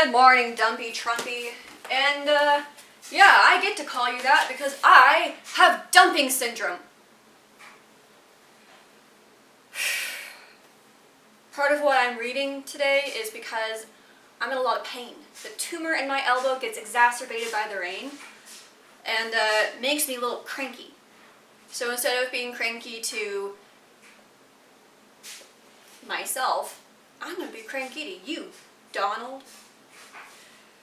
Good morning, Dumpy Trumpy. And, yeah, I get to call you that because I have dumping syndrome. Part of what I'm reading today is because I'm in a lot of pain. The tumor in my elbow gets exacerbated by the rain and makes me a little cranky. So instead of being cranky to myself, I'm going to be cranky to you, Donald.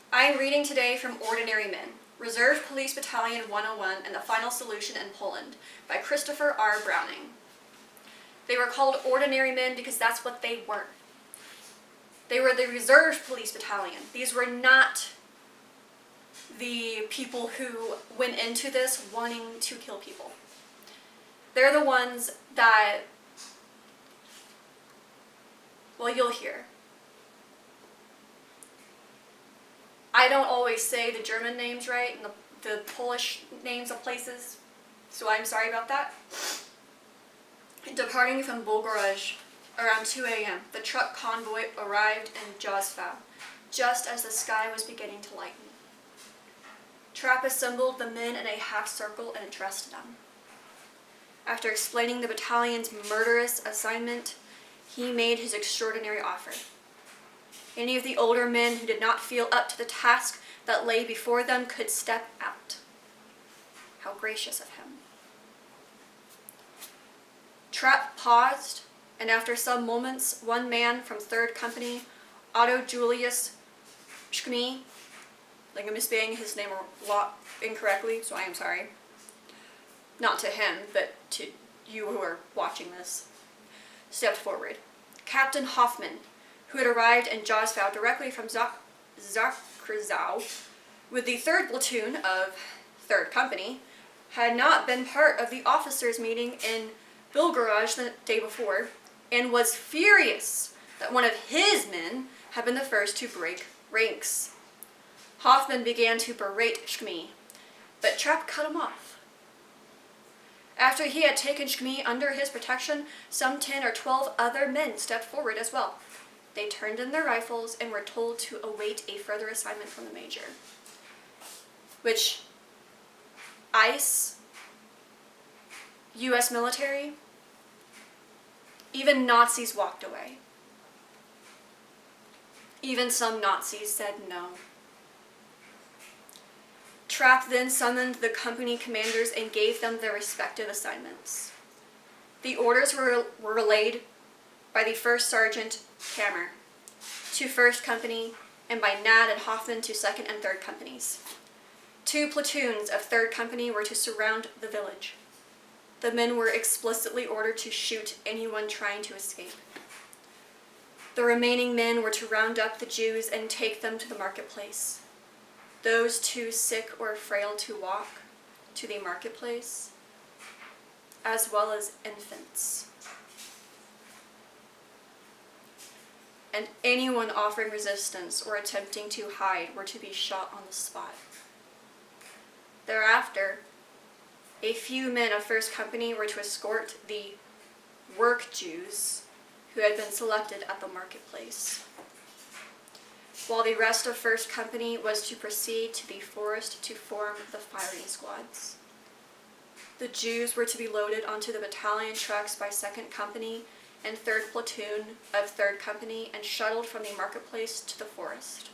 I'm reading today from Ordinary Men, Reserve Police Battalion 101 and the Final Solution in Poland by Christopher R. Browning. They were called Ordinary Men because that's what they were. They were the Reserve Police Battalion. These were not the people who went into this wanting to kill people. They're the ones that, well, you'll hear. I don't always say the German names right and the Polish names of places, so I'm sorry about that. Departing from Bulgaraj around 2 a.m., the truck convoy arrived in Josfow, just as the sky was beginning to lighten. Trapp assembled the men in a half circle and addressed them. After explaining the battalion's murderous assignment, he made his extraordinary offer. Any of the older men who did not feel up to the task that lay before them could step out. How gracious of him. Trapp paused, and after some moments, one man from 3rd Company, Otto Julius Schmi, I think I'm mispelling his name a lot incorrectly, so I am sorry. Not to him, but to you who are watching this, stepped forward. Captain Hoffman, who had arrived in Josfow directly from Zakrzau with the 3rd Platoon of 3rd Company, had not been part of the officers' meeting in Bulgaraj the day before, and was furious that one of his men had been the first to break ranks. Hoffman began to berate Schmi, but Trapp cut him off. After he had taken Schmi under his protection, some 10 or 12 other men stepped forward as well. They turned in their rifles and were told to await a further assignment from the major. Which, ICE, U.S. military, even Nazis walked away. Even some Nazis said no. Trapp then summoned the company commanders and gave them their respective assignments. The orders were relayed by the 1st Sergeant Kammer to 1st Company and by Nad and Hoffman to 2nd and 3rd Companies. 2 platoons of 3rd Company were to surround the village. The men were explicitly ordered to shoot anyone trying to escape. The remaining men were to round up the Jews and take them to the marketplace. Those too sick or frail to walk to the marketplace, as well as infants. And anyone offering resistance or attempting to hide were to be shot on the spot. Thereafter, a few men of 1st Company were to escort the work Jews who had been selected at the marketplace, while the rest of 1st Company was to proceed to the forest to form the firing squads. The Jews were to be loaded onto the battalion trucks by 2nd Company and 3rd Platoon of 3rd Company and shuttled from the marketplace to the forest.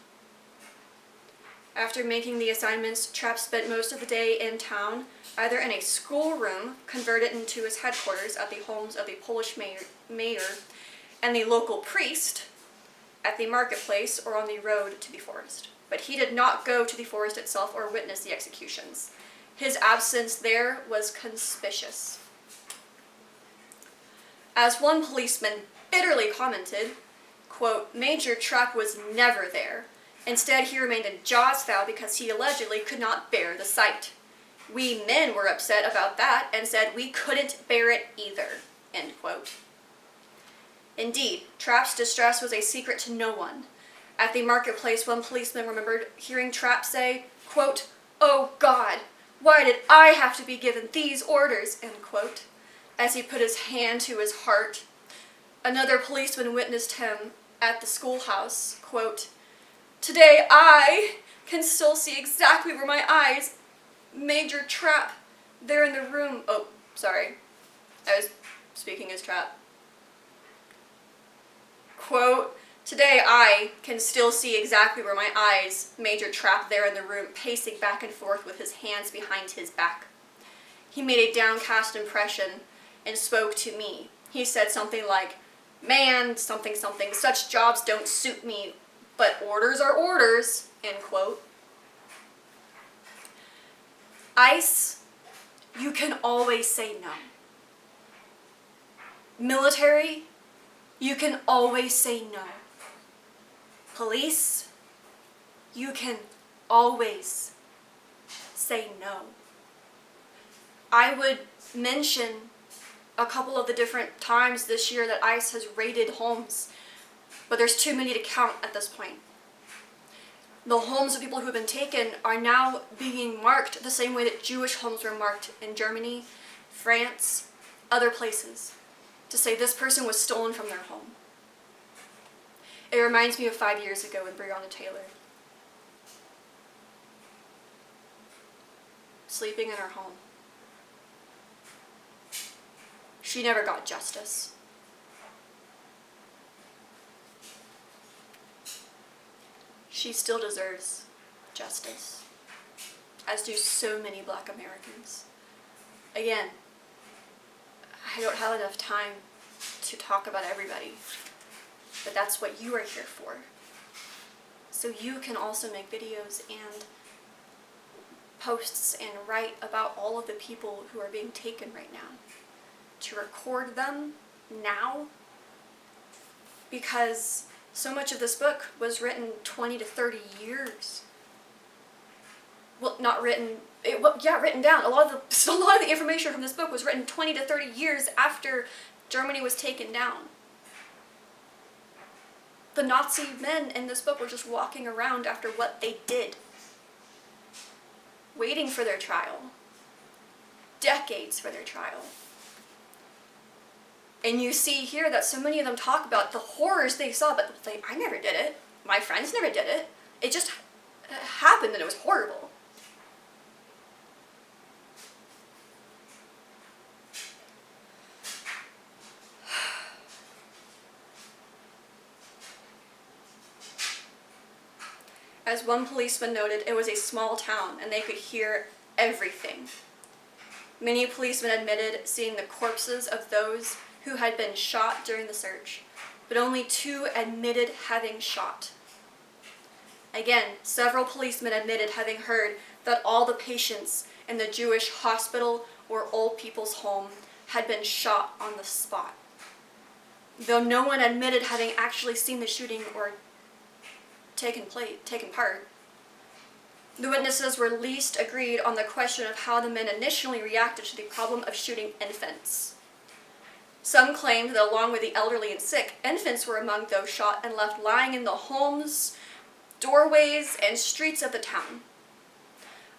After making the assignments, Trapp spent most of the day in town, either in a schoolroom converted into his headquarters at the homes of the Polish mayor and the local priest, at the marketplace, or on the road to the forest. But he did not go to the forest itself or witness the executions. His absence there was conspicuous. As one policeman bitterly commented, quote, Major Trapp was never there. Instead, he remained in Josfow because he allegedly could not bear the sight. We men were upset about that and said we couldn't bear it either, end quote. Indeed, Trapp's distress was a secret to no one. At the marketplace, one policeman remembered hearing Trapp say, quote, Oh God, why did I have to be given these orders, end quote, as he put his hand to his heart. Another policeman witnessed him at the schoolhouse, quote, Today I can still see exactly where my eyes made your trap there in the room. Oh, sorry. I was speaking as trap. Quote, today I can still see exactly where my eyes made your trap there in the room, pacing back and forth with his hands behind his back. He made a downcast impression and spoke to me. He said something like, man, something something, such jobs don't suit me, but orders are orders, end quote. ICE, you can always say no. Military, you can always say no. Police, you can always say no. I would mention a couple of the different times this year that ICE has raided homes, but there's too many to count at this point. The homes of people who have been taken are now being marked the same way that Jewish homes were marked in Germany, France, other places, to say this person was stolen from their home. It reminds me of 5 years ago with Breonna Taylor. Sleeping in her home. She never got justice. She still deserves justice, as do so many Black Americans. Again, I don't have enough time to talk about everybody, but that's what you are here for. So you can also make videos and posts and write about all of the people who are being taken right now. To record them now, because so much of this book was written 20 to 30 years. Well, not written, written down. A lot of the information from this book was written 20 to 30 years after Germany was taken down. The Nazi men in this book were just walking around after what they did, waiting for their trial. Decades for their trial. And you see here that so many of them talk about the horrors they saw, but I never did it. My friends never did it. It just happened and it was horrible. As one policeman noted, it was a small town and they could hear everything. Many policemen admitted seeing the corpses of those who had been shot during the search, but only 2 admitted having shot. Again, several policemen admitted having heard that all the patients in the Jewish hospital or old people's home had been shot on the spot, though no one admitted having actually seen the shooting or taken part. The witnesses were least agreed on the question of how the men initially reacted to the problem of shooting infants. Some claimed that along with the elderly and sick, infants were among those shot and left lying in the homes, doorways, and streets of the town.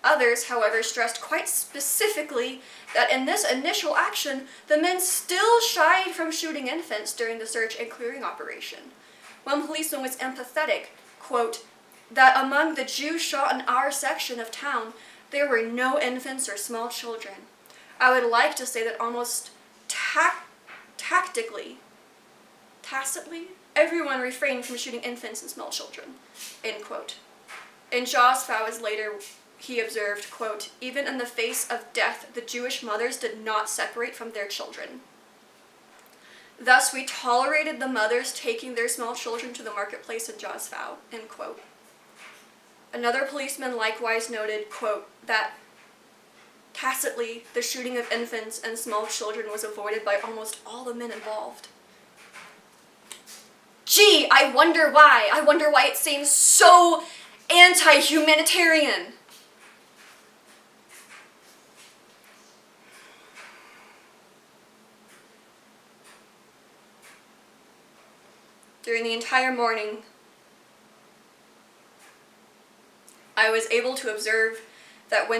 Others, however, stressed quite specifically that in this initial action, the men still shied from shooting infants during the search and clearing operation. One policeman was empathetic, quote, that among the Jews shot in our section of town, there were no infants or small children. I would like to say that almost tacitly, everyone refrained from shooting infants and small children, end quote. In Jospha, as later he observed, quote, even in the face of death, the Jewish mothers did not separate from their children. Thus we tolerated the mothers taking their small children to the marketplace in Jospha, end quote. Another policeman likewise noted, quote, that tacitly, the shooting of infants and small children was avoided by almost all the men involved. Gee, I wonder why. I wonder why it seems so anti-humanitarian. During the entire morning, I was able to observe that when